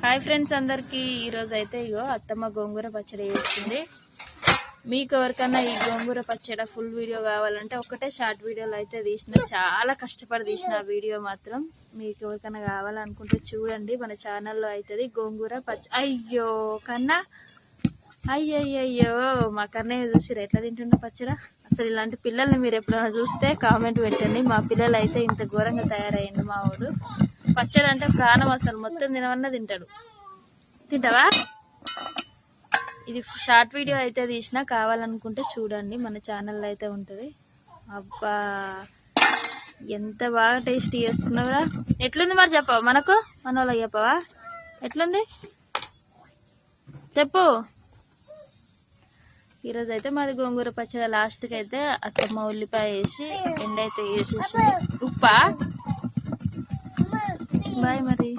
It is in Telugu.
హాయ్ ఫ్రెండ్స్ అందరికి ఈరోజు అయితే ఇగో అత్తమ్మ గోంగూర పచ్చడి చేస్తుంది. మీకు ఎవరికన్నా ఈ గోంగూర పచ్చడి ఫుల్ వీడియో కావాలంటే ఒకటే షార్ట్ వీడియోలో అయితే తీసిన, చాలా కష్టపడి తీసిన వీడియో మాత్రం. మీకు ఎవరికన్నా కావాలనుకుంటే చూడండి, మన ఛానల్లో అవుతుంది గోంగూర పచ్చడి. అయ్యో కన్నా, అయ్యయ్యో మా కన్నయ్య చూసిరు ఎట్లా తింటుండే పచ్చడి. అసలు ఇలాంటి పిల్లల్ని మీరు ఎప్పుడైనా చూస్తే కామెంట్ పెట్టండి. మా పిల్లలు అయితే ఇంత ఘోరంగా తయారయ్యిండు మా వాడు. పచ్చడి అంటే ప్రాణం, అసలు మొత్తం తినవన్నా తింటాడు. తింటావా? ఇది షార్ట్ వీడియో అయితే తీసినా, కావాలనుకుంటే చూడండి, మన ఛానల్లో అయితే ఉంటుంది. అబ్బా ఎంత బాగా టేస్ట్ చేస్తున్నావురా. ఎట్లుంది మరి చెప్పవా, మనకు మన వాళ్ళకి చెప్పవా ఎట్లుంది చెప్పు. ఈరోజు అయితే మాది గోంగూర పచ్చడి. లాస్ట్కి అయితే అత్తమ్మ ఉల్లిపాయ వేసి ఎండ అయితే వేసేసి ఉప్పా. బాయ్ మరి.